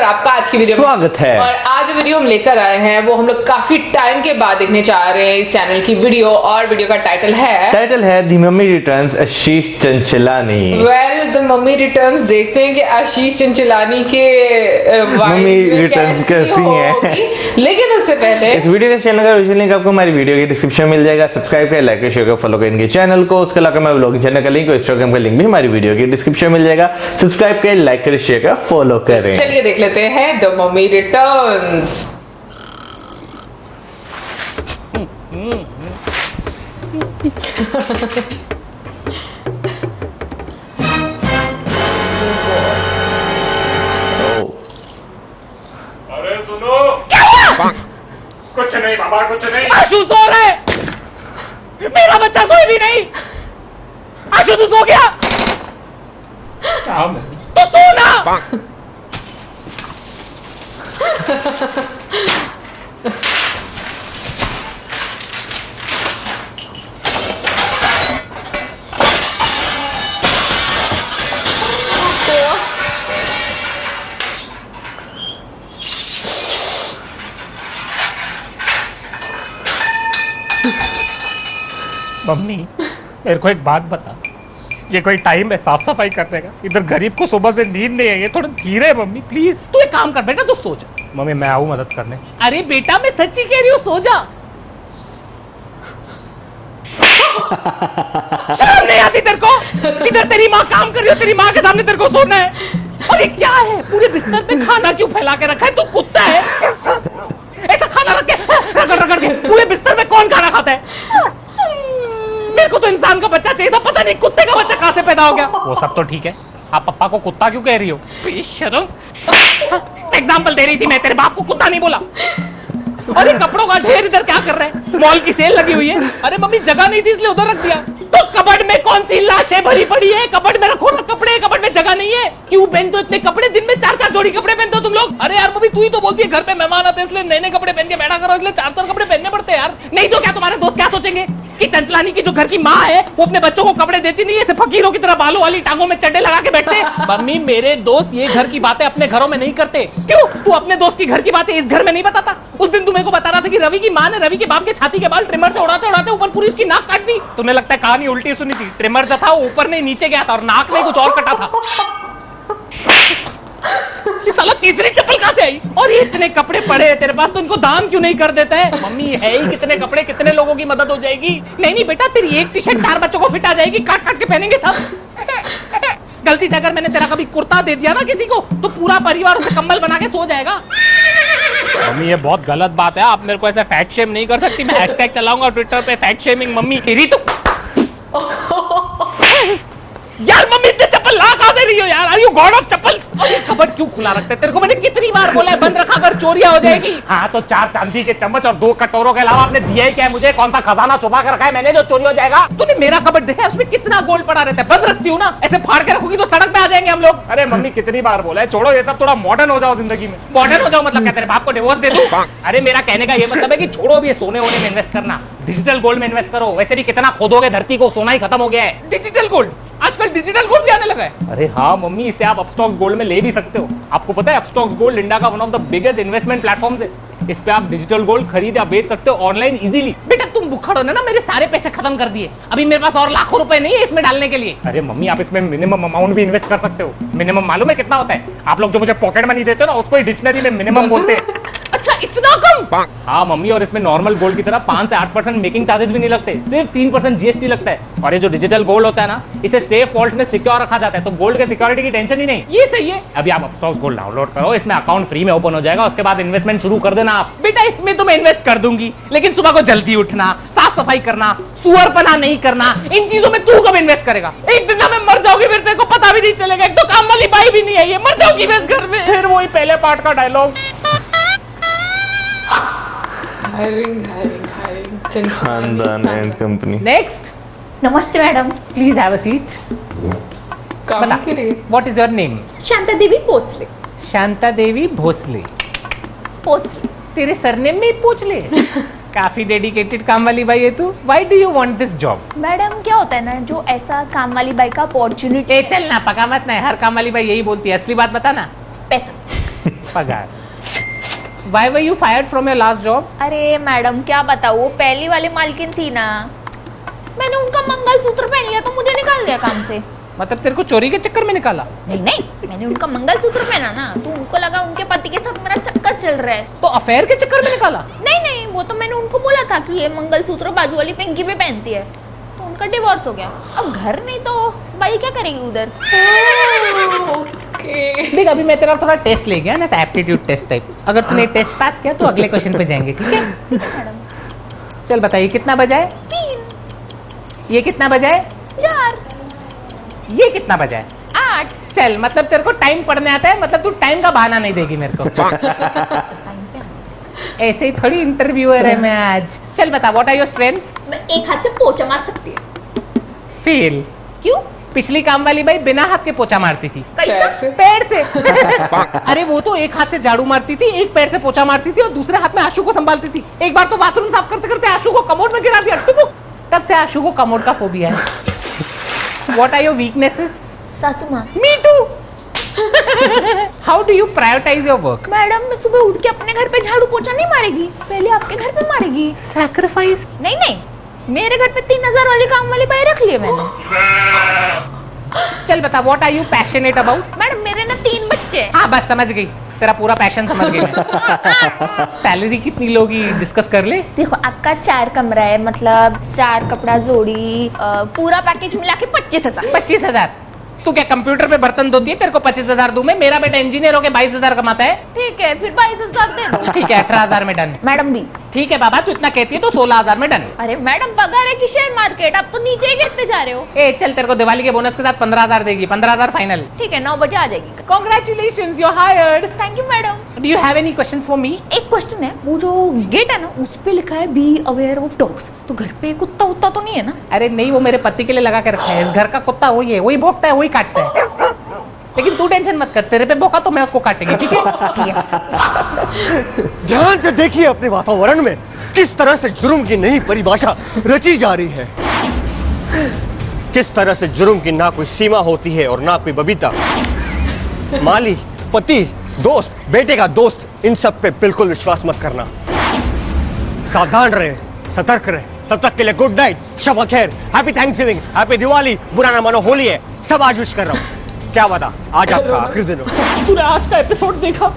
आपका आज की वीडियो स्वागत है। और आज वीडियो हम लेकर आए हैं वो हम लोग काफी टाइम के बाद देखने जा रहे हैं इस चैनल की वीडियो, और वीडियो का टाइटल है the mummy returns Ashish Chanchlani. Well the mummy returns. देखते हैं कि आशीष चंचलानी के मम्मी रिटर्न्स कैसी हैं। लेकिन उससे पहले इस वीडियो के चैनल का विजुअल लिंक आपको हमारी वीडियो के डिस्क्रिप्शन में मिल जाएगा। सब्सक्राइब करें, लाइक करें, शेयर करें, फॉलो करें इनके चैनल को। उसके अलावा हमारे ब्लॉगिंग चैनल का लिंक और इंस्टाग्राम का लिंक भी हमारी वीडियो के डिस्क्रिप्शन में मिल जाएगा। सब्सक्राइब करें, लाइक करें, शेयर करें, फॉलो करें। चलिए देख लेते हैं द मम्मी रिटर्न्स। अरे सुनो, क्या हुआ? कुछ नहीं बाबा, कुछ नहीं। आशु सो रहा है, मेरा बच्चा सोए भी नहीं। आशु तू सो गया? तो सो ना। मम्मी मेरे को एक बात बता, ये कोई टाइम है साफ सफाई करने का? इधर गरीब को सुबह से नींद नहीं है, ये थोड़ा धीरे है मम्मी प्लीज। तू एक काम कर बेटा, तू सो जा। मम्मी मैं आऊं मदद करने? अरे बेटा मैं सच्ची कह रही हूँ, सो जा। शर्म नहीं आती तेरे को? इधर तेरी माँ काम कर रही हो, तेरी माँ के सामने तेरे को सोना है। और ये क्या है, पूरे बिस्तर पे खाना क्यों फैला के रखा है? तू कुत्ता है? ऐसा खाना रख के रगड़ रगड़ के पूरे बिस्तर में कौन खाना खाता है? मेरे को तो इंसान का बच्चा चाहिए था, पता नहीं कुत्ते का बच्चा कहां से पैदा हो गया। वो सब तो ठीक है, आप पप्पा को कुत्ता क्यों कह रही हो? बेशर्म। एग्जाम्पल दे रही थी मैं, तेरे बाप को कुत्ता नहीं बोला। अरे कपड़ों का ढेर इधर क्या कर रहे हैं? मॉल की सेल लगी हुई है। अरे मम्मी जगह नहीं थी इसलिए उधर रख दिया। तो कबर्ड में कौन सी लाशें भरी पड़ी है? कबर्ड में रखो ना कपड़े, कबर्ड में जगह नहीं है। क्यों पहनते हो इतने कपड़े? दिन में 4-4 जोड़ी कपड़े पहनते हो तुम लोग। अरे यार मम्मी तू ही तो बोलती है घर पे मेहमान आते हैं इसलिए नए नए कपड़े पहन के बैठा करो, इसलिए 4-4 कपड़े पहनने पड़ते हैं यार। नहीं तो क्या तुम्हारे दोस्त क्या सोचेंगे कि चंचलानी की जो घर की माँ है वो अपने बच्चों को कपड़े देती नहीं है, ऐसे फकीरों की तरह बालों वाली टांगों में चड्डे लगा के बैठते। मम्मी मेरे दोस्त ये घर की बातें अपने घरों में नहीं करते। क्यों? तू अपने दोस्त की घर की बातें इस घर में नहीं बताता? उस दिन तू मेरे को बता रहा था कि रवि की माँ ने रवि के बाप के छाती के बाल ट्रिमर से उड़ाते उड़ाते ऊपर पूरी उसकी नाक काट दी। तुम्हें लगता है कहानी उल्टी सुनी थी? ट्रिमर जो था वो ऊपर नहीं नीचे गया था और नाक में कुछ और कटा था। ये साला तीसरी चप्पल कहां से आई? और ये इतने कपड़े पड़े हैं तेरे पास, तो इनको दान क्यों नहीं कर देता है? मम्मी है ही कितने कपड़े, कितने लोगों की मदद हो जाएगी। नहीं नहीं बेटा, तेरी एक टी शर्ट 4 बच्चों को फिट आ जाएगी, काट काट के पहनेंगे सब। गलती से अगर मैंने तेरा कभी कुर्ता दे दिया ना किसी को, तो पूरा परिवार उसे कंबल बना के सो जाएगा। मम्मी ये बहुत गलत बात है, आप मेरे को ऐसे फैट शेम नहीं कर सकती। मैं हैशटैग चलाऊंगा ट्विटर पे, फैट शेमिंग मम्मी। तेरी तो यार मम्मी इतने चप्पल ला कहां से रही हो यार? Are you god of chappals? और ये कबर्ड क्यों खुला रखते हैं? तेरे को मैंने कितनी बार बोला है बंद रखा कर, चोरियां हो जाएगी। हाँ तो 4 चांदी के चम्मच और 2 कटोरों के अलावा आपने दिया ही क्या है मुझे? कौन सा खजाना छुपा कर रखा है मैंने जो चोरी हो जाएगा? तूने मेरा कबर्ड देखा है? उसमें कितना गोल्ड पड़ा रहता है। बंद रखती हूँ ना, ऐसे फाड़ के रखूंगी तो सड़क पे आ जाएंगे हम लोग। अरे मम्मी कितनी बार बोला है, छोड़ो ये सब, थोड़ा मॉडर्न हो जाओ जिंदगी में। मॉडर्न हो जाओ मतलब क्या, तेरे बाप को डिवोर्स दे दूं? अरे मेरा कहने का ये मतलब है कि छोड़ो भी सोने होने में इन्वेस्ट करना, डिजिटल गोल्ड में इन्वेस्ट करो। वैसे भी कितना खोदोगे धरती को, सोना ही खत्म हो गया है। डिजिटल गोल्ड, आजकल डिजिटल गोल्ड भी आने लगा है। अरे हाँ मम्मी, इसे आप अपस्टॉक्स गोल्ड में ले भी सकते हो। आपको पता है अपस्टॉक्स गोल्ड इंडिया का one of the biggest investment platforms है। इस पे आप डिजिटल गोल्ड खरीद या बेच सकते हो ऑनलाइन इजीली। बेटा तुम बुखाड़ो ने ना मेरे सारे पैसे खत्म कर दिए, अभी मेरे पास और लाखों रुपए नहीं है इसमें डालने के लिए। अरे मम्मी आप इसमें मिनिमम अमाउंट भी इन्वेस्ट कर सकते हो। मिनिमम मालूम है कितना होता है? आप लोग जो मुझे पॉकेट मनी देते हो ना, उसको डिक्शनरी में मिनिमम बोलते हैं। अच्छा इतना कम? हाँ मम्मी, और इसमें नॉर्मल गोल्ड की तरह 5 से 8% मेकिंग चार्जेस भी नहीं लगते, सिर्फ 3% जीएसटी लगता है। और ये जो डिजिटल गोल्ड होता है ना, इसे सेफ वॉल्ट में सिक्योर रखा जाता है, तो गोल्ड के सिक्योरिटी की टेंशन ही नहीं। ये सही है। अभी आप अपस्टॉक्स गोल्ड डाउनलोड करो, इसमें अकाउंट फ्री में ओपन हो जाएगा, उसके बाद इन्वेस्टमेंट शुरू कर देना आप। बेटा इसमें तो मैं इन्वेस्ट कर दूंगी, लेकिन सुबह को जल्दी उठना, साफ सफाई करना, सुअरपना नहीं करना, इन चीजों में तू कब इन्वेस्ट करेगा? एक दिन ना मैं मर जाऊंगी, फिर तेरे को पता भी नहीं चलेगा। एक तो काम वाली बाई भी नहीं आई है, मर जाऊंगी मैं इस घर में। फिर वही पहले पार्ट का dialogue. Khandaan and company. Next. नमस्ते madam. Please have a seat. काम के लिए what is your name? Shanta Devi Pochle. Shanta देवी भोसले। पोचले। तेरे सरनेम में ही पूछ ले। काफी डेडिकेटेड काम वाली बाई है तू। Why do you want this job? Madam क्या होता है ना, जो ऐसा काम वाली बाई का अपॉर्चुनिटी। चल ना पका मत ना, हर काम वाली बाई यही बोलती है। असली बात बता ना। पैसा। पगार। Why were you fired from your last job? अरे मैडम क्या बताऊँ, वो पहली वाली मालकिन थी ना, मैंने उनका मंगलसूत्र पहन लिया तो मुझे निकाल दिया काम से। मतलब तेरे को चोरी के चक्कर में निकाला? नहीं नहीं, मैंने उनका मंगलसूत्र पहना ना, तो उनको लगा उनके पति के साथ मेरा चक्कर चल रहा है। तो अफेयर के चक्कर में निकाला? नहीं नहीं, वो तो मैंने उनको बोला था कि ये मंगलसूत्र बाजू वाली पिंकी भी पहनती है, तो उनका डिवोर्स हो गया। अब घर नहीं तो भाई क्या करेगी उधर। देख अभी मैं तेरा थोड़ा टेस्ट ले गया ना, एप्टीट्यूड टेस्ट टाइप। अगर तूने टेस्ट पास किया तो अगले क्वेश्चन पे जाएंगे, ठीक है? मैडम चल बताइए कितना बजा है? 3 ये कितना बजा है? 4 ये कितना बजा है? 8। चल मतलब तेरे को टाइम पढ़ने आता है, मतलब तू टाइम का बहाना नहीं देगी मेरे को। ऐसे ही थोड़ी इंटरव्यूअर है मैं आज। चल बता, व्हाट आर योर स्ट्रेंथ्स? मैं एक हाथ से पोछा मार सकती है। फेल। क्यों? पिछली काम वाली भाई बिना हाथ के पोछा मारती थी। कैसे? पैर से। अरे वो तो एक हाथ से झाड़ू मारती थी, एक पैर से पोछा मारती थी और दूसरे हाथ में आशु को संभालती थी। एक बार तो बाथरूम साफ करते करते आशु को कमोड में गिरा दिया। तब से आशु को कमोड का फोबिया है। What are your weaknesses? सासू माँ। Me too. How do you prioritize your work? Madam मैं सुबह उठ के अपने घर पे झाड़ू पोछा नहीं मारेगी, पहले आपके घर पे मारेगी। Sacrifice? नहीं नहीं, मेरे घर पे 3000 वाली काम वाली बाई रख लिए मैंने। चल बता, what are you passionate about? Madam मेरे ना 3 बच्चे हैं। हाँ बस समझ गई, तेरा पूरा पैशन समझ गई मैं। सैलरी कितनी लोगी डिस्कस कर ले। देखो आपका 4 कमरा है, मतलब 4 कपड़ा जोड़ी, पूरा पैकेज मिला के 25,000। 25,000? तू क्या कंप्यूटर पे बर्तन धोती है, तेरे को 25,000 दूं मैं? मेरा बेटा इंजीनियर होके 22,000 कमाता है। ठीक है फिर 22,000 दे दो। ठीक है 18,000 में डन। मैडम 20। ठीक है बाबा, तू इतना कहती है तो 16,000 में डन। अरे मैडम पगार है कि शेयर मार्केट, आप तो नीचे ही गिरते जा रहे हो। ए चल, तेरे को दिवाली के बोनस के साथ 15,000 देगी। 15,000 फाइनल। ठीक है 9 बजे आ जाएगी। Congratulations, you're hired. Thank you madam. Do you have any questions for me? एक क्वेश्चन है, वो जो गेट है ना उस पे लिखा है बी अवेयर ऑफ डॉग्स, तो घर पे कुत्ता उत्ता तो नहीं है ना? अरे नहीं, वो मेरे पति के लिए लगा के रखा है। इस घर का कुत्ता वही है, वही भौंकता है, वही काटता है। लेकिन तू टेंशन मत कर, तेरे पे भौंका तो मैं उसको काटेंगे, ठीक है? ध्यान से देखिए अपने वातावरण में किस तरह से जुर्म की नई परिभाषा रची जा रही है। किस तरह से जुर्म की ना कोई सीमा होती है और ना कोई बबीता। माली, पति, दोस्त, बेटे का दोस्त, इन सब पे बिल्कुल विश्वास मत करना। सावधान रहे, सतर्क रहे। तब तक के लिए गुड नाइट, शब खैर, हैप्पी थैंक्सगिविंग, हैप्पी दिवाली, बुरा ना मानो होली है, सब आज विश कर रहा हूँ। क्या बता, आज आपका आखिरी दिन हो। तूने आज का एपिसोड देखा?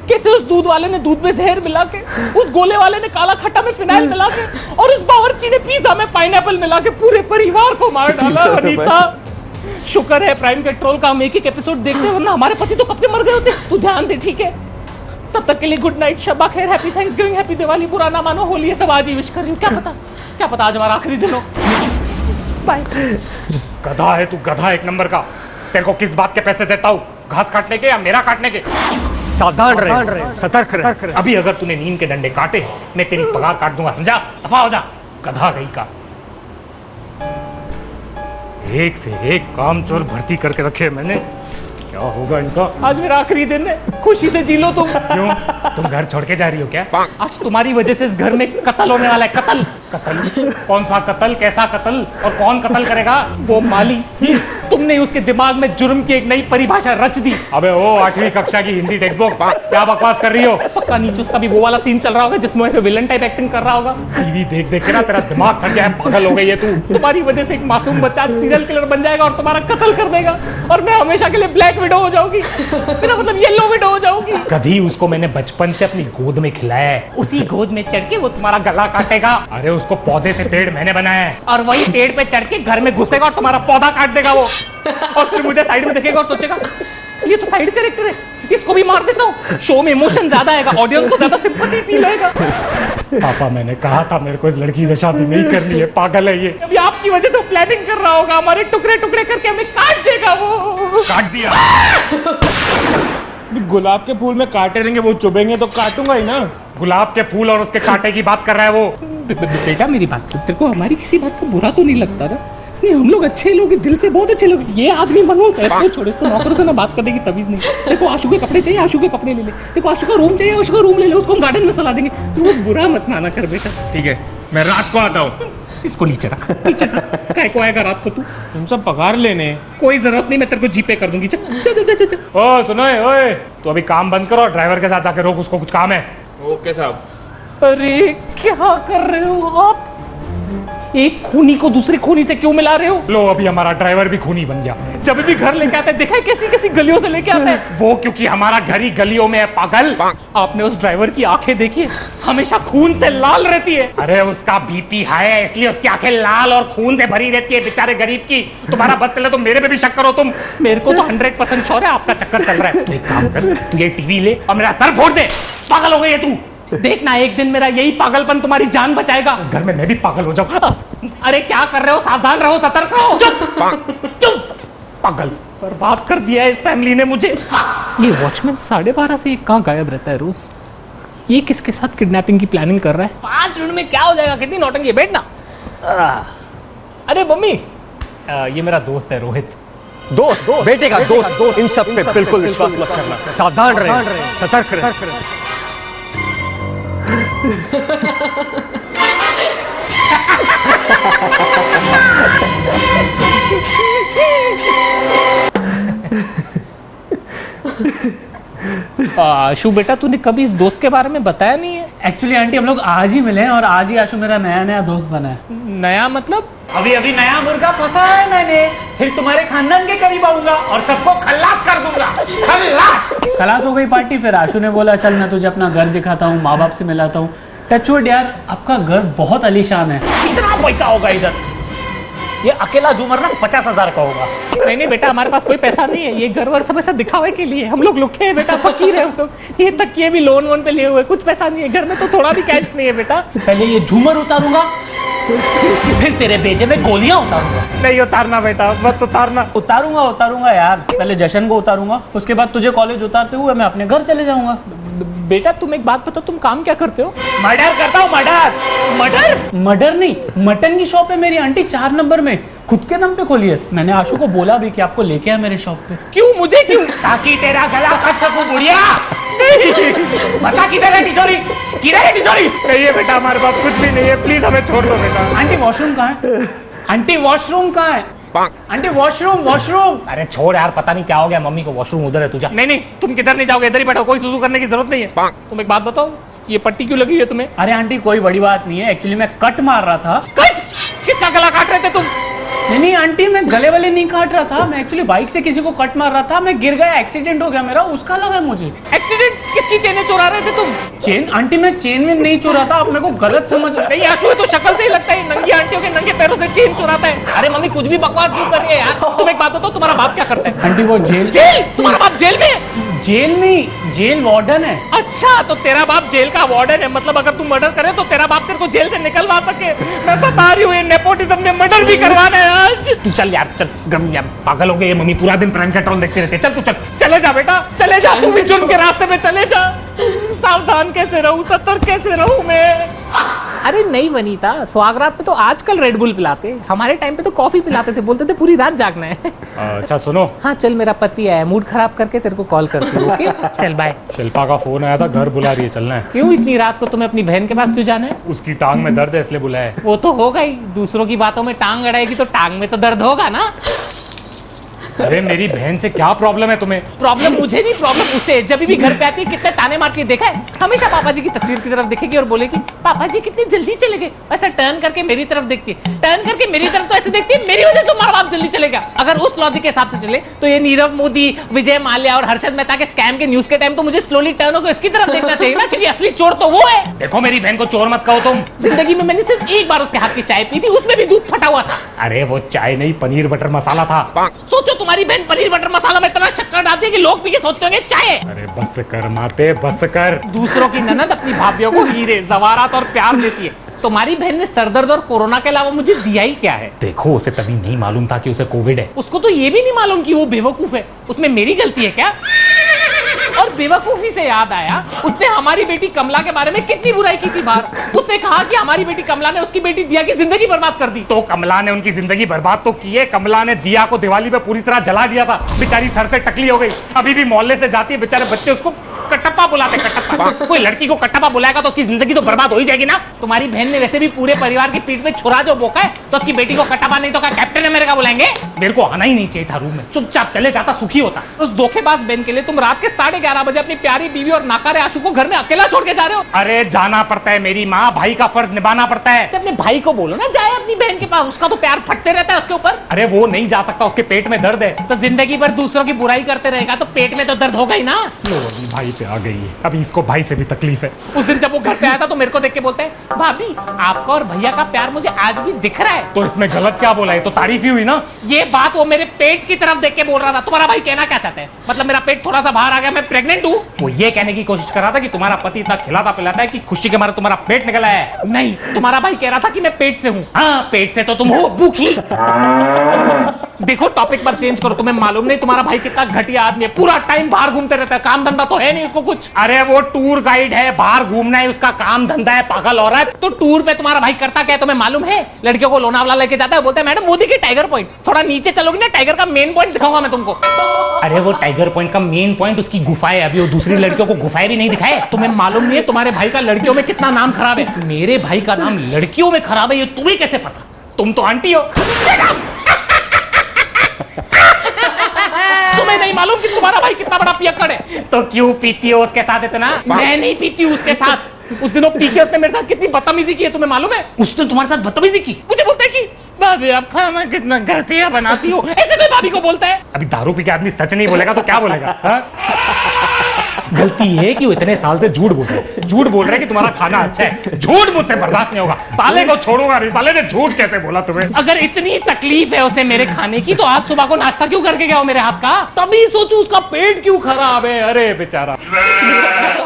कैसे उस दूध वाले ने दूध में जहर मिला के, उस गोले वाले ने काला खट्टा में फिनाइल मिला के, और उस बावर्ची ने पिज्जा में पाइनएप्पल मिला के पूरे परिवार को मार डाला। अनीता शुक्र है प्राइम पेट्रोल का हम एक एपिसोड देखते, वरना हमारे पति तो कब के मर गए होते। तू ध्यान दे, ठीक है? तब तक के लिए गुड नाइट, शब्बा खैर, हैप्पी थैंक्सगिविंग, हैप्पी दिवाली, बुरा ना मानो होली है, सब आज ही विश कर रही हूँ। क्या पता आज हमारा आखिरी दिन हो। बाय। गधा है तू, गधा एक नंबर का। तेरे को किस बात के पैसे देता हूँ, घास काटने के या मेरा काटने के? सावधान रहे, सतर्क रहे। अभी अगर तूने नींद के डंडे काटे, मैं तेरी पगार काट दूंगा, समझा? दफा हो जा, गधा गई का। एक से एक कामचोर भर्ती करके रखे मैंने। क्या होगा इनका? आज मेरा आखिरी दिन है, खुशी से जी लो तुम। क्यों, तुम घर छोड़ के जा रही हो क्या? आज तुम्हारी वजह से इस घर में कत्ल होने वाला है। कत्ल? कत्ल? कौन सा कत्ल, कैसा कत्ल, और कौन कत्ल करेगा? वो माली, तुमने उसके दिमाग में जुर्म की एक नई परिभाषा रच दी। अबे ओ 8वीं कक्षा की हिंदी टेक्स्ट बुक, क्या बकवास कर रही हो? पक्का नीचे उसका भी वो वाला सीन चल रहा होगा जिसमें ऐसे विलन टाइप एक्टिंग कर रहा होगा। टीवी देख देख के ना तेरा दिमाग सड़ गया है, पागल हो गई है तू। तुम्हारी वजह से एक मासूम बच्चा सीरियल किलर बन जाएगा और तुम्हारा कत्ल कर देगा, और मैं हमेशा के लिए ब्लैक विडो हो जाऊंगी। मेरा मतलब येलो विडो हो जाऊंगी। गधी, उसको मैंने बचपन से अपनी गोद में खिलाया है। उसी गोद में चढ़ के वो तुम्हारा गला काटेगा। अरे उसको पौधे से पेड़ मैंने बनाया है। और वही पेड़ पे चढ़ के घर में घुसेगा और तुम्हारा पौधा काट देगा वो। और फिर मुझे साइड में देखेगा और सोचेगा ये तो साइड कैरेक्टर है, इसको भी मार देता हूँ। शो में इमोशन ज्यादा आएगा, ऑडियंस को ज्यादा सिंपैथी फील होएगा। पापा मैंने कहा था मेरे को इस लड़की से शादी नहीं करनी है, पागल है ये। अभी आपकी वजह से प्लानिंग कर रहा होगा, हमारे टुकड़े टुकड़े करके हमें काट देगा वो। काट दिया। गुलाब के फूल में कांटे रहेंगे, वो चुभेंगे तो काटूंगा ही ना। गुलाब के फूल और उसके कांटे की बात कर रहा है वो। बेटा मेरी बात सुन, तेरे को हमारी किसी बात का बुरा तो नहीं लगता ना? नहीं, हम लोग अच्छे लोग, दिल से बहुत अच्छे लोग। ये आदमी मनोज है, इसको छोड़, इसको नौकरों से ना बात करने की तमीज नहीं। देखो आशु के कपड़े चाहिए, आशु के कपड़े ले ले। देखो आशु का रूम चाहिए, आशु का रूम ले ले। उसको हम गार्डन में सला देंगे। तू बस बुरा मत माना कर बेटा। ठीक है, मैं रात को आता हूँ। इसको नीचे रख, नीचे रख। काय को आएगा रात को तू? हम सब पगार लेने। कोई जरूरत नहीं, मैं तेरे को जीपे कर दूंगी। चल चल चल चल। ओ सुनो ओए, तो अभी काम बंद करो, ड्राइवर के साथ जाके रोक, उसको कुछ काम है। ओके साहब। अरे क्या कर रहे हो आप? एक खूनी को दूसरे खूनी से क्यों मिला रहे हो? लो अभी हमारा ड्राइवर भी खूनी बन गया। जब भी घर लेके आते हैं देखा है कैसी कैसी गलियों से लेके आते हैं। वो क्योंकि हमारा घर ही गलियों में है पागल। आपने उस ड्राइवर की आंखें देखी है? हमेशा खून से लाल रहती है। अरे उसका बीपी हाई है, इसलिए उसकी आंखें लाल और खून से भरी रहती है, बेचारे गरीब की। तुम्हारा बस चले तो मेरे पे भी शक करो तुम। मेरे को तो 100% श्योर है आपका चक्कर चल रहा है। तू एक काम कर, तू ये टीवी ले और मेरा सर फोड़ दे। पागल हो गई है तू। देखना एक दिन मेरा यही पागलपन तुम्हारी जान बचाएगा। इस घर में मैं भी पागल हो जाऊं। अरे क्या कर रहे हो? सावधान रहो, सतर्क रहो। चुप। पागल बर्बाद कर दिया है इस फैमिली ने मुझे। ये वॉचमैन 12:30 से कहाँ गायब रहता है रोज? ये किसके साथ किडनैपिंग की प्लानिंग कर रहा है? 5 मिनट में क्या हो जाएगा? कितनी नौटंकी है, बैठना। अरे मम्मी, ये मेरा दोस्त है रोहित। दोस्त, बेटे का दोस्त, इन सब पे बिल्कुल विश्वास मत करना। सावधान रहे, सतर्क रहे। आशु बेटा, तूने कभी इस दोस्त के बारे में बताया नहीं है? एक्चुअली आंटी हम लोग आज ही मिले हैं और आज ही आशु मेरा नया दोस्त बना है। नया मतलब? अभी नया मुर्गा फंसा है मैंने, फिर तुम्हारे खानदान के करीब आऊंगा और सबको खल्लास कर दूंगा। खलास हो गई पार्टी। फिर आशु ने बोला चल मैं तुझे अपना घर दिखाता हूँ, माँ बाप से मिलाता हूँ। टचवुड यार, आपका घर बहुत आलीशान है। कितना पैसा होगा इधर? ये अकेला झूमर ना 50,000 का होगा। नहीं बेटा, हमारे पास कोई पैसा नहीं है। ये घर वर सब ऐसा दिखावे के लिए। हम लोग लुखे हैं बेटा, फकीर है हम लोग। ये तकिए भी लोन वोन पे लिए हुए, कुछ पैसा नहीं है घर में, तो थोड़ा भी कैश नहीं है बेटा। पहले ये झूमर उतारूंगा, फिर तेरे बेजे में गोलियां उतारूंगा। नहीं उतारना बेटा, मत उतारना। उतारूंगा यार। पहले जशन को उतारूंगा, उसके बाद तुझे कॉलेज उतारते हुए मैं अपने घर चले जाऊंगा। बेटा तुम एक बात बताओ, तुम काम क्या करते हो? मर्डर करता हूँ। मर्डर नहीं, मटन की शॉप है मेरी आंटी 4 नंबर में, खुद के दम पे खोली है। मैंने आशु को बोला भी कि आपको लेके आए मेरे शॉप पे। क्यों? मुझे क्यों? ताकि तेरा गला कट सकूं बुढ़िया। बता किधर है तिजोरी? नहीं है बेटा, हमारे पास कुछ भी नहीं है, प्लीज हमें छोड़ दो बेटा। आंटी वॉशरूम कहाँ है? Aunty washroom. अरे छोड़ यार, पता नहीं क्या हो गया मम्मी को। वॉशरूम उधर है, तू जा। नहीं तुम किधर नहीं जाओगे, इधर ही बैठो। कोई सुसु करने की जरूरत नहीं है। तुम एक बात बताओ, ये पट्टी क्यों लगी है तुम्हें? अरे आंटी कोई बड़ी बात नहीं है, एक्चुअली मैं कट मार रहा था। कट? किसका गला काट रहे थे तुम? नहीं आंटी, मैं गले वाले नहीं काट रहा था। मैं एक्चुअली बाइक से किसी को कट मार रहा था। मैं गिर गया, एक्सीडेंट हो गया मेरा, उसका लगा मुझे। एक्सीडेंट? किसकी चेनें चुरा रहे थे तुम? चेन? आंटी मैं चेन में नहीं चुरा था, आप मेरे को गलत समझ रहे। नहीं आशु, तो शक्ल से ही लगता है नंगी आंटियों के नंगे पैरों से चेन चुराता है। अरे मम्मी कुछ भी बकवास क्यों कर रही है यार? तुम एक बात बताओ, तुम्हारा बाप क्या करता है? आंटी वो जेल? तुम्हारा बाप जेल में? जेल नहीं, जेल वार्डन है। अच्छा, तो तेरा बाप जेल का वार्डन है। मतलब अगर तू मर्डर करे तो तेरा बाप तेरे को जेल से निकलवा सके। मैं बता रही हूँ, ये नेपोटिज्म में मर्डर भी करवाना है आज। तू चल यार, चल। पागल हो गई ये मम्मी, पूरा दिन प्राइम कंट्रोल देखते रहते। चल तू चल, चले जा बेटा, चले जा। तू भी जुर्म के रास्ते में चले जा। सावधान कैसे रहूं, सतर्क कैसे रहूं मैं? अरे नहीं वनीता, स्वागरात पे तो आजकल रेड बुल पिलाते, हमारे टाइम पे तो कॉफी पिलाते थे, बोलते थे पूरी रात जागना है। अच्छा सुनो। हाँ चल, मेरा पति आया, मूड खराब करके तेरे को कॉल करती हूँ। ओके चल बाय। शिल्पा का फोन आया था, घर बुला रही है, चलना है। क्यों इतनी रात को तुम्हें अपनी बहन के पास क्यों जाना है? उसकी टांग में दर्द है इसलिए बुलाया है। वो तो होगा ही, दूसरों की बातों में टांग अड़ाएगी तो टांग में तो दर्द होगा ना। अरे मेरी बहन से क्या प्रॉब्लम है तुम्हें? प्रॉब्लम मुझे नहीं, प्रॉब्लम उसे। जब भी घर पे आती है कितने ताने मार के देखा है, हमेशा पापा जी की तस्वीर की तरफ देखेगी और बोलेगी पापा जी कितनी जल्दी चले गए। ऐसा टर्न करके मेरी तरफ देखती है, टर्न करके मेरी तरफ तो ऐसे देखती है मेरी वजह से तुम्हारा बाप जल्दी चलेगा। अगर उस लॉजिक के हिसाब से चले तो ये नीरव मोदी, विजय माल्या और हर्षद मेहता के स्कैम के न्यूज के टाइम तो मुझे स्लोली टर्न होकर इसकी तरफ देखना चाहिए ना, क्योंकि असली चोर तो वो है। देखो मेरी बहन को चोर मत कहो तुम। जिंदगी में मैंने सिर्फ एक बार उसके हाथ की चाय पी थी, उसमें भी दूध फटा हुआ था। अरे वो चाय नहीं, पनीर बटर मसाला था। सोचो तुम्हारी बहन पनीर बटर मसाला में इतना शक्कर डालती है कि लोग पी के सोचते होंगे चाय है। अरे बस कर माते, बस कर। दूसरों की ननद अपनी भाभीियों को हीरे जवारात और प्यार देती है। तुम्हारी बहन ने सरदर्द और कोरोना के अलावा मुझे दिया ही क्या है? देखो उसे तभी नहीं मालूम था कि उसे कोविड है। उसको तो ये भी नहीं मालूम कि वो बेवकूफ है। उसमें मेरी गलती है क्या? और बेवकूफी से याद आया, उसने हमारी बेटी कमला के बारे में कितनी बुराई की थी बाहर। उसने कहा कि हमारी बेटी कमला ने उसकी बेटी दिया की जिंदगी बर्बाद कर दी। तो कमला ने उनकी जिंदगी बर्बाद तो की है। कमला ने दिया को दिवाली पे पूरी तरह जला दिया था, बेचारी सर से टकली हो गई। अभी भी मोहल्ले से जाती है, बेचारे बच्चे उसको कटप्पा कट्टप्पा बुलाते, कट्टप्पा। कोई लड़की को कट्टप्पा बुलाएगा तो उसकी जिंदगी तो बर्बाद हो ही जाएगी ना। तुम्हारी बहन ने वैसे भी पूरे परिवार की पीठ में छुरा जो बोका है, तो उसकी बेटी को कट्टप्पा नहीं तो क्या कैप्टन अमेरिका बुलाएंगे? मेरे को आना ही नहीं चाहिए था रूम में, चुपचाप चले जाता, सुखी होता। उस धोखेबाज बहन के लिए तुम रात के 11:30 बजे अपनी प्यारी बीवी और नाकारे आशु को घर में अकेला छोड़ के जा रहे हो। अरे जाना पड़ता है मेरी माँ, भाई का फर्ज निभाना पड़ता है। अपने भाई को बोलो ना जाए अपनी बहन के पास, उसका तो प्यार फटते रहता है उसके ऊपर। अरे वो नहीं जा सकता, उसके पेट में दर्द है। तो जिंदगी भर दूसरों की बुराई करते रहेगा तो पेट में तो दर्द होगा ही ना। भाई पे आ गई है, अभी इसको भाई से भी तकलीफ है। उस दिन जब वो घर पे आया था तो मेरे को देख के बोलते हैं, भाभी आपका और भैया का प्यार मुझे आज भी दिख रहा है। तो इसमें गलत क्या बोला है? तो तारीफ ही हुई ना। ये बात वो मेरे पेट की तरफ देख के बोल रहा था। तुम्हारा भाई कहना क्या चाहता है? मतलब मेरा पेट थोड़ा सा बाहर आ गया, मैं प्रेग्नेंट हूँ? वो ये कहने की कोशिश कर रहा था कि तुम्हारा पति इतना खिलाता पिलाता है कि खुशी के मारे तुम्हारा पेट निकला है। नहीं, तुम्हारा भाई कह रहा था कि मैं पेट से हूँ। हाँ, पेट से तो तुम हो, भूखी। देखो टॉपिक पर चेंज करो। तुम्हें मालूम नहीं तुम्हारा भाई कितना घटिया आदमी है, पूरा टाइम बाहर घूमते रहता है, काम धंधा तो है नहीं उसको कुछ। अरे वो टूर गाइड है, बाहर घूमना है उसका काम धंधा है, पागल हो रहा है। तो टूर पे तुम्हारा भाई करता क्या है तुम्हें मालूम है? लड़कियों को लोनावाला लेके जाता है, बोलता है मैडम वो देखिए टाइगर पॉइंट, थोड़ा नीचे चलोगी ना टाइगर का मेन पॉइंट दिखाऊंगा मैं तुमको। अरे वो टाइगर पॉइंट का मेन पॉइंट उसकी गुफाएं, अभी वो दूसरी लड़कियों को गुफाएं भी नहीं दिखाए। तुम्हें मालूम नहीं है तुम्हारे भाई का लड़कियों में कितना नाम खराब है? मेरे भाई का नाम लड़कियों में खराब है, ये तुम्हें कैसे पता? तुम तो आंटी हो। तुम्हें नहीं मालूम कि तुम्हारा भाई कितना बड़ा पियक्कड़ है? तो क्यों पीती हो उसके साथ इतना? मैं नहीं पीती हूँ उसके साथ। उस दिन वो पी के उसने मेरे साथ कितनी बदतमीजी की है तुम्हें मालूम है? उसने तुम्हारे साथ बदतमीजी की, मुझे बोलता है कि भाभी आप खाना कितना घटिया बनाती हो, ऐसे में भाभी को बोलता है। अभी दारू पी के आदमी सच नहीं बोलेगा तो क्या बोलेगा? गलती है कि वो इतने साल से झूठ बोल रहे हैं, झूठ बोल रहे हैं कि तुम्हारा खाना अच्छा है। झूठ मुझसे बर्दाश्त नहीं होगा, साले को छोड़ूंगा नहीं। साले ने झूठ कैसे बोला तुम्हें? अगर इतनी तकलीफ है उसे मेरे खाने की तो आज सुबह को नाश्ता क्यों करके गया हो मेरे हाथ का? तभी सोचू उसका पेट क्यों खराब है। अरे बेचारा,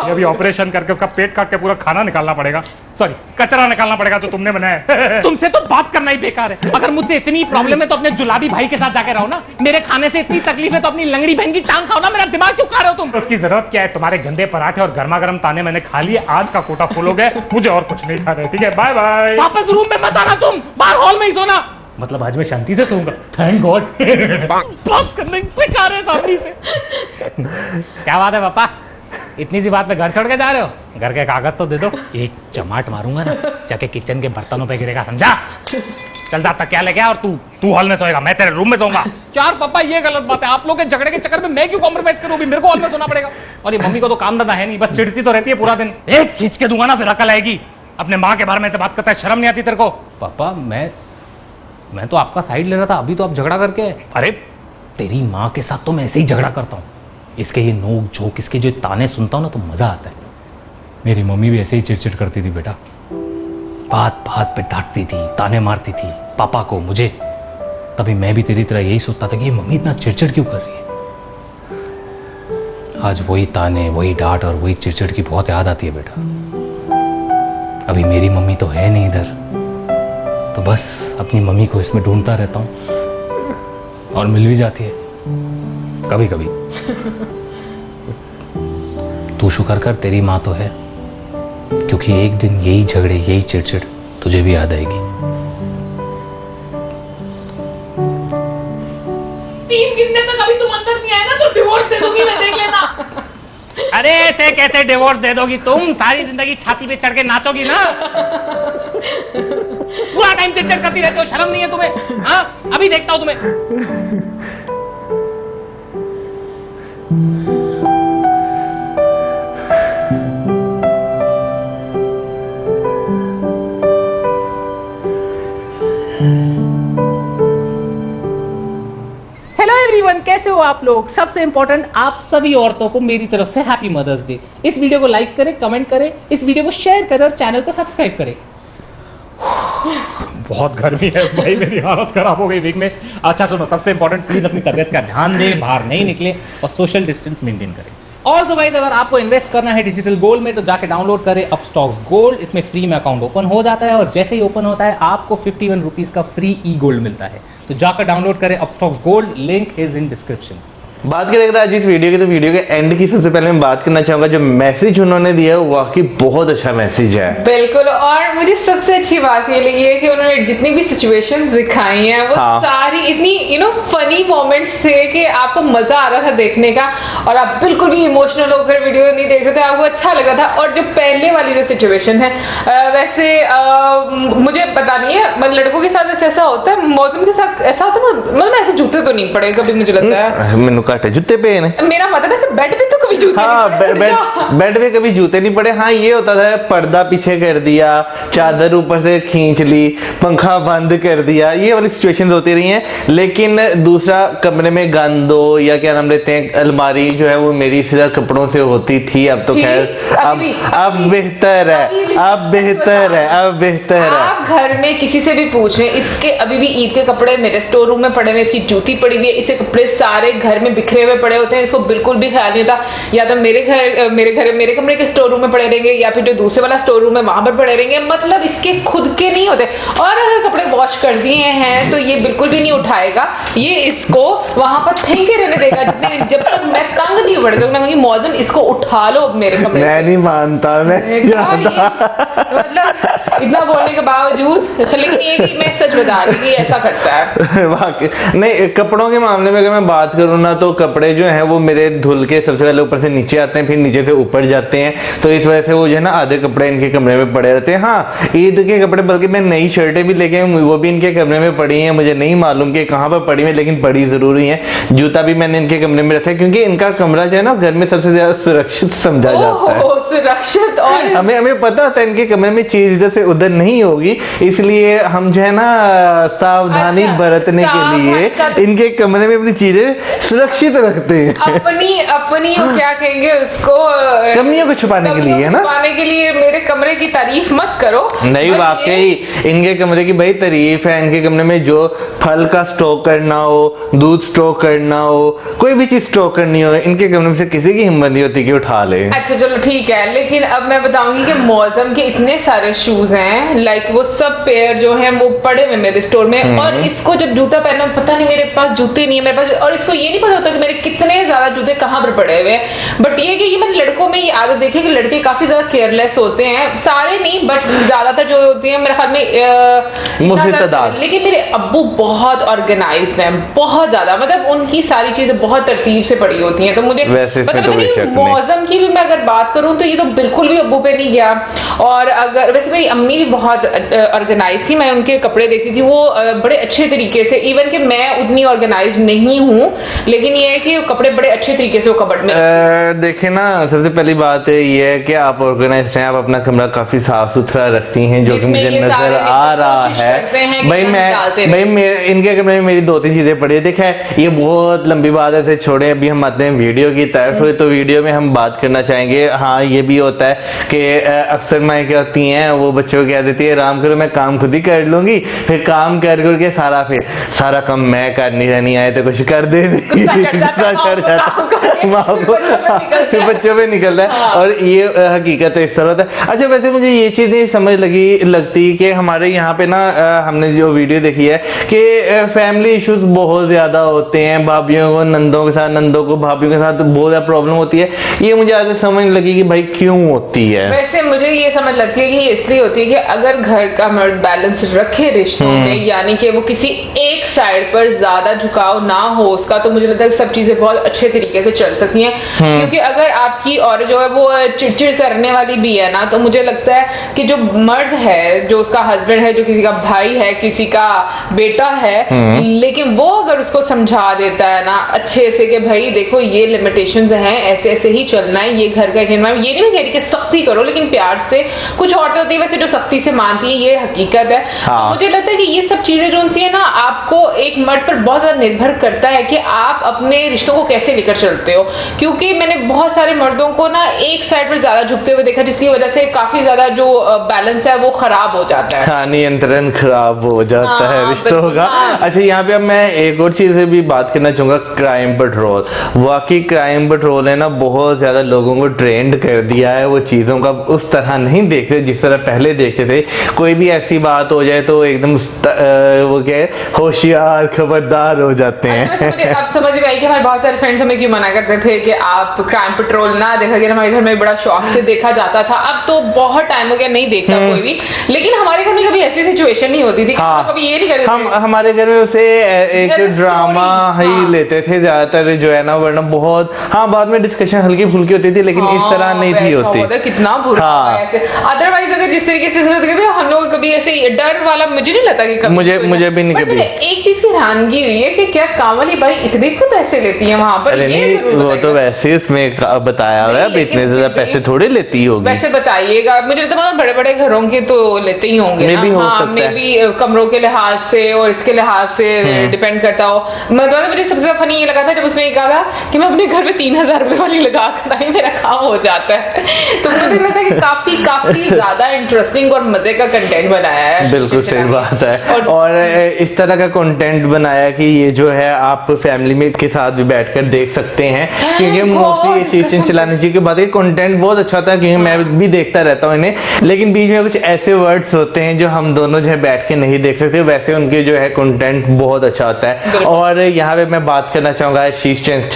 अभी ऑपरेशन करके उसका पेट काट के पूरा खाना निकालना पड़ेगा, सॉरी कचरा निकालना पड़ेगा जो तुमने बनाया। तुमसे तो बात करना ही बेकार है। अगर मुझसे इतनी प्रॉब्लम है तो अपने जुलाबी भाई के साथ जाके रहो ना। मेरे खाने से इतनी तकलीफ है तो अपनी लंगड़ी बहन की टांग खाओ ना। मेरा दिमाग क्यों खा रहे हो तुम? उसकी जरूरत क्या है? तुम्हारे गंदे पराठे और गर्मा गर्म ताने मैंने खा लिए, आज का कोटा फुल हो गया, मुझे और कुछ नहीं खा रहे। ठीक है, बाय बाय। वापस रूम में मत आना, तुम बाहर हॉल में ही सोना। मतलब आज मैं शांति से सोऊंगा, थैंक गॉड। बात करने बेकार है सामने से। क्या बात है पापा, इतनी सी बात पे घर छोड़ के जा रहे हो? घर के कागज तो दे दो, एक चमाट मारूंगा ना जाके किचन के बर्तनों पे गिरेगा, समझा? चल जा तकिया लेके आ और तू हॉल में सोएगा, मैं तेरे रूम में सोऊंगा। यार पापा ये गलत बात है, आप लोग के झगड़े के चक्कर में मैं क्यों कॉम्प्रोमाइज करूं? मेरे को हॉल में सोना पड़ेगा। और ये मम्मी को तो काम धंधा है नहीं, बस चिढ़ती तो रहती है पूरा दिन। एक खींच के दूंगा ना फिर अकल आएगी। अपने माँ के बारे में से बात करता है, शर्म नहीं आती तेरे को? पापा मैं तो आपका साइड ले रहा था, अभी तो आप झगड़ा करके। अरे तेरी माँ के साथ तो मैं ऐसे ही झगड़ा करता हूँ, इसके ये नोक झोंक, इसके जो ताने सुनता हूँ ना तो मजा आता है। मेरी मम्मी भी ऐसे ही चिड़चिड़ करती थी बेटा, बात बात पे डांटती थी, ताने मारती थी पापा को, मुझे। तभी मैं भी तेरी तरह यही सोचता था कि ये मम्मी इतना चिड़चिड़ क्यों कर रही है। आज वही ताने, वही डांट और वही चिड़चिड़ की बहुत याद आती है बेटा। अभी मेरी mम्मी तो है नहीं इधर, तो बस अपनी मम्मी को इसमें ढूंढता रहता हूँ और मिल भी जाती है कभी कभी। तू शुक्र कर तेरी माँ तो है, क्योंकि एक दिन यही झगड़े, यही चिड़चिड़ तुझे भी याद आएगी। 3 गिनने तक अभी तुम अंदर नहीं आए ना तो डिवोर्स दे दूंगी मैं, देख लेना। अरे ऐसे कैसे डिवोर्स दे दोगी तुम? सारी जिंदगी छाती पे चढ़ के नाचोगी ना। पूरा टाइम चिड़चिड़ करती रहती हो, शर्म नहीं है तुम्हें? हाँ, अभी देखता हूं तुम्हें। एवरीवन, कैसे हो आप लोग? सबसे इंपॉर्टेंट, आप सभी औरतों को मेरी तरफ से हैप्पी मदर्स डे। इस वीडियो को लाइक करें, कमेंट करें, इस वीडियो को शेयर करें और चैनल को सब्सक्राइब करें। बहुत गर्मी है भाई, मेरी हालत खराब हो गई वीक में। अच्छा सुनो, सबसे इंपॉर्टेंट, प्लीज अपनी तबियत का ध्यान दें, बाहर नहीं निकले और सोशल डिस्टेंस मेंटेन करें। ऑल्सो गाइस, अगर आपको इन्वेस्ट करना है डिजिटल गोल्ड में तो जाके डाउनलोड करें अपस्टॉक्स गोल्ड। इसमें फ्री में अकाउंट ओपन हो जाता है और जैसे ही ओपन होता है आपको 51 रुपीज का फ्री ई गोल्ड मिलता है। तो जाकर डाउनलोड करें Upstox gold, link is in description. बात करें अगर आज इस वीडियो की, तो वीडियो के एंड की सबसे पहले मैं बात करना चाहूंगा, जो मैसेज उन्होंने दिया है वो वाकई बहुत अच्छा मैसेज है। बिल्कुल, और मुझे सबसे अच्छी बात ये लगी है कि उन्होंने जितनी भी सिचुएशंस दिखाई हैं वो सारी इतनी फनी मोमेंट्स थे कि आपको मजा आ रहा था देखने का, और आप बिल्कुल भी इमोशनल होकर वीडियो नहीं देख रहे थे, आपको अच्छा लग रहा था। और जो पहले वाली जो सिचुएशन है, वैसे मुझे पता नहीं है, मतलब लड़कों के साथ ऐसा होता है, मौसम के साथ ऐसा होता है, मतलब ऐसे जूते तो नहीं पड़े कभी, मुझे लगता है मैंने काटे जूते पे ने, मेरा मतलब ऐसे बेड पे तो कभी जूते नहीं पड़े। बेड पे कभी जूते नहीं पड़े। हाँ, ये होता था पर्दा पीछे कर दिया, चादर ऊपर से खींच ली, पंखा बंद कर दिया, ये वाली सिचुएशंस होती रही हैं। लेकिन दूसरा, कमरे में गंदो या क्या नाम लेते हैं, अलमारी जो है वो मेरी सीधा कपड़ों से होती थी। अब तो खैर अब बेहतर है, अब बेहतर है, अब बेहतर है। आप घर में किसी से भी पूछ रहे, इसके अभी भी ईद के कपड़े मेरे स्टोर रूम में पड़े हुए, इसकी जूती पड़ी हुई है, इसके कपड़े सारे घर में बिखरे हुए पड़े होते हैं, इसको बिल्कुल भी ख्याल नहीं होता, या तो मेरे कमरे के स्टोर रूम में पड़े रहेंगे, या फिर जो दूसरे वाला स्टोर रूम है वहां पर पड़े रहेंगे, मतलब इसके खुद के नहीं होते। और अगर कपड़े वॉश कर दिए हैं तो ये बिल्कुल भी नहीं उठाएगा, ये इसको वहां पर फेंके रहने देगा जब तक मैं तंग नहीं पड़ जाऊंगी। मैं कहूंगी मौजम इसको उठा लो मेरे कमरे, मैं नहीं मानता, मैं मतलब इतना बोलने के बावजूद, लेकिन ये कि मैं सच बता रही कि ऐसा करता है वाकई। नहीं, कपड़ों के मामले में अगर मैं बात करूँ ना, तो कपड़े जो हैं वो मेरे धुल के सबसे पहले ऊपर से नीचे आते हैं, फिर नीचे से ऊपर जाते हैं, तो इस वजह से वो जो है ना आधे कपड़े इनके कमरे में पड़े रहते हैं। हाँ, ईद के कपड़े, बल्कि मैं नई शर्टें भी लेके वो भी इनके कमरे में पड़ी हैं, मुझे नहीं मालूम कि कहाँ पर पड़ी है, लेकिन पड़ी जरूर ही है। जूता भी मैंने इनके कमरे में रखा है, क्योंकि इनका कमरा जो है ना घर में सबसे ज्यादा सुरक्षित समझा जाता है। सुरक्षित, और हमें पता होता है इनके कमरे में चीज इधर से उधर नहीं होगी, इसलिए हम जो है ना सावधानी बरतने के लिए इनके कमरे में अपनी चीजें सुरक्षित रखते हैं। अपनी क्या कहेंगे उसको, कमियों को छुपाने के लिए, है ना, छुपाने के लिए। मेरे कमरे की तारीफ मत करो। नहीं, वाकई इनके कमरे की भाई तारीफ है। इनके कमरे में जो फल का स्टॉक करना हो, दूध स्टॉक करना हो, कोई भी चीज स्टॉक करनी हो, इनके कमरे में से किसी की हिम्मत नहीं होती कि उठा ले। अच्छा चलो ठीक है, लेकिन अब मैं बताऊंगी कि मौसम के इतने सारे शूज हैं, लाइक वो सब पेयर जो हैं वो पड़े हुए मेरे स्टोर में, और इसको जब जूता पहना, पता नहीं मेरे पास जूते नहीं है मेरे पास, और इसको ये नहीं पता होता कि मेरे कितने ज्यादा जूते कहाँ पर पड़े हुए हैं। बट ये कि ये मैंने लड़कों में ये आदत देखी कि लड़के काफी ज्यादा केयरलेस होते हैं, सारे नहीं बट ज्यादातर जो होती है मेरे ख्याल में, लेकिन मेरे अब्बू बहुत ऑर्गेनाइज्ड हैं, बहुत ज्यादा, मतलब उनकी सारी चीजें बहुत तरतीब से पड़ी होती हैं। तो मुझे मौसम की भी मैं अगर बात करूं तो ये तो बिल्कुल भी अब्बू पे नहीं गया। और अगर वैसे मेरी अम्मी भी बहुत ऑर्गेनाइज थी, मैं उनके कपड़े देखती थी वो बड़े अच्छे तरीके से, इवन कि मैं उतनी ऑर्गेनाइज नहीं हूँ, लेकिन ये है कि कपड़े बड़े अच्छे तरीके से वो कबर्ड में देखे ना। सबसे पहली बात ये है कि आप ऑर्गेनाइज्ड हैं, आप अपना कमरा काफी साफ सुथरा रखती हैं, जो कि मुझे नजर आ रहा है। भाई इनके कमरे में मेरी 2-3 चीजें पड़ी है। देखा है, ये बहुत लंबी बात है, छोड़े, अभी हम आते हैं वीडियो की तरफ। तो वीडियो में हम बात करना चाहेंगे, हाँ ये भी होता है कि अक्सर माएँ क्या होती हैं, वो बच्चों को कह देती है आराम करो, मैं काम खुद ही कर लूंगी, फिर काम कर करके सारा काम मैं करनी रहनी आए तो कुछ कर दे, फिर बच्चों पे निकलता है। और ये हकीकत है, इस तरह होता है। अच्छा, वैसे मुझे ये चीज नहीं समझ लगती कि हमारे यहाँ पे ना हमने जो वीडियो देखी है कि फैमिली इश्यूज बहुत ज्यादा होते हैं, भाभीयों को नंदों के साथ, नंदों को भाभीयों के साथ बहुत ज्यादा प्रॉब्लम होती है। ये मुझे आज समझ लगी कि भाई क्यों होती है। वैसे मुझे ये समझ लगती है कि ये इसलिए होती है कि अगर घर का मर्द बैलेंस रखे रिश्तों में, यानी कि वो किसी एक साइड पर ज्यादा झुकाव ना हो उसका, तो मुझे लगता है कि सब चीजें बहुत अच्छे तरीके से चल सकती हैं। क्योंकि अगर आपकी और जो है वो चिड़चिड़ करने वाली भी है ना, तो मुझे लगता है कि जो मर्द है, जो उसका हस्बैंड है, जो किसी का भाई है, किसी का बेटा है, लेकिन वो अगर उसको समझा देता है ना अच्छे से कि भाई देखो ये लिमिटेशंस हैं, ऐसे ऐसे ही चलना है, ये घर का खेलना है, ये नहीं मैं कह रही कि सख्ती करो, लेकिन प्यार से। कुछ औरतें होती है वैसे जो सख्ती से मानती है, ये हकीकत है। तो मुझे लगता है कि ये सब चीजें जो उनसी है ना, आपको एक मर्द पर बहुत ज्यादा निर्भर करता है कि आप अपने रिश्तों को कैसे लेकर चलते हो। क्योंकि मैंने बहुत सारे मर्दों को ना एक साइड पर ज्यादा झुकते हुए देखा, जिसकी वजह से काफी ज्यादा जो बैलेंस है वो खराब हो जाता है, नियंत्रण खराब हो जाता है रिश्तों का। अच्छा, यहाँ पे अब मैं एक और चीज से भी बात करना चाहूंगा, क्राइम पेट्रोल। वाकई क्राइम पेट्रोल है ना, बहुत ज्यादा लोगों को ट्रेंड कर दिया है, वो चीजों का उस तरह नहीं देखते जिस तरह पहले देखते थे। कोई भी ऐसी बात हो जाए तो एकदम वो क्या है, होशियार खबरदार हो जाते हैं। अब समझ में आई कि हमारे बहुत सारे फ्रेंड्स हमें क्यों मना करते थे कि आप क्राइम पेट्रोल ना देखा, कि हमारे घर में बड़ा शौक से देखा जाता था। अब तो बहुत टाइम हो गया नहीं देखता कोई भी, लेकिन हमारे घर में कभी ऐसी सिचुएशन नहीं होती थी कि हाँ, कभी ये नहीं करते हम हमारे घर में उसे एक ड्रामा ही हाँ। लेते थे ज्यादातर जो है ना, वरना बहुत हाँ बाद में डिस्कशन हल्की फुल्की होती थी, लेकिन इस तरह नहीं थी होती। कितना बुरा हाँ। ऐसे अदरवाइज अगर जिस तरीके से हम लोग कभी ऐसे डर वाला मुझे नहीं लगता कि कभी मुझे भी नहीं कभी। एक चीज की हैरानगी हुई है कि क्या कामली भाई इतने पैसे लेती है वहां पर। अरे नहीं, वो तो वैसे इसमें बताया हुआ है, अब इतने ज्यादा पैसे थोड़े लेती होगी। वैसे बताइएगा, मुझे लगता है बड़े बड़े घरों के तो लेते ही होंगे ना। हाँ, मे भी कमरों के लिहाज से और इसके लिहाज से डिपेंड करता हो। मतलब मुझे सबसे फनी ये लगा था जब उसने कहा था कि मैं अपने घर में 3,000 रुपए वाली लगा कर आई, मेरा काम हो जाता है। तो मुझे लग रहा है कि काफी ज्यादा इंटरेस्टिंग और मजे का कंटेंट बनाया है। बिल्कुल सही बात है। और इस तरह का कंटेंट बनाया कि ये जो है आप फैमिली में के साथ भी बैठकर देख सकते हैं, क्योंकि मोस्टली ये सीजन चलाने जी के बाद कंटेंट बहुत अच्छा होता है, क्योंकि मैं भी देखता रहता हूँ इन्हें, लेकिन बीच में कुछ ऐसे वर्ड्स होते हैं जो हम दोनों जो है बैठ के नहीं देख सकते, वैसे उनके जो है कंटेंट बहुत अच्छा होता है। और यहाँ पे मैं बात करना चाहूंगा शीश चंद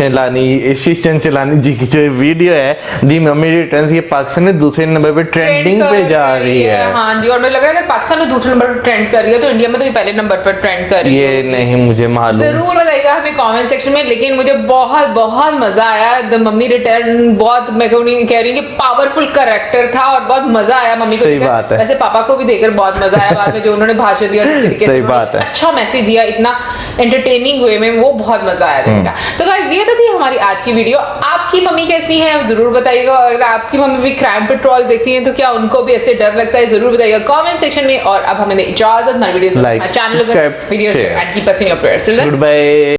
चलानी जी की जो वीडियो है दी मम्मी रिटर्न्स, ये पाकिस्तान में दूसरे नंबर पे ट्रेंडिंग पे जा रही है। हाँ जी, और मुझे लग रहा है कि पाकिस्तान में दूसरे नंबर पर ट्रेंड कर रही है तो इंडिया में तो ये पहले नंबर पर ट्रेंड कर रही है। ये नहीं मुझे मालूम, जरूर बताइएगा हमें कमेंट सेक्शन में। लेकिन मुझे बहुत बहुत मजा आया, द मम्मी रिटर्न बहुत, मैं कह रही हूँ कि पावरफुल कैरेक्टर था और बहुत मजा आया मम्मी को देखकर। वैसे पापा को भी देखकर बहुत मजा आया बाद में जो उन्होंने भाषण दिया, सही बात है, अच्छा मैसेज दिया इतना एंटरटेनिंग वे में, वो बहुत मजा आया देखा। तो गाइस ये तो थी हमारी आज की वीडियो। आपकी मम्मी कैसी है जरूर बताइएगा। अगर आपकी मम्मी भी क्राइम पेट्रोल देखती है तो क्या उनको भी ऐसे डर लगता है, जरूर बताइएगा कमेंट सेक्शन में। और अब हमें इजाजत, हमारी video like channel video and keep us in your prayers. Good bye.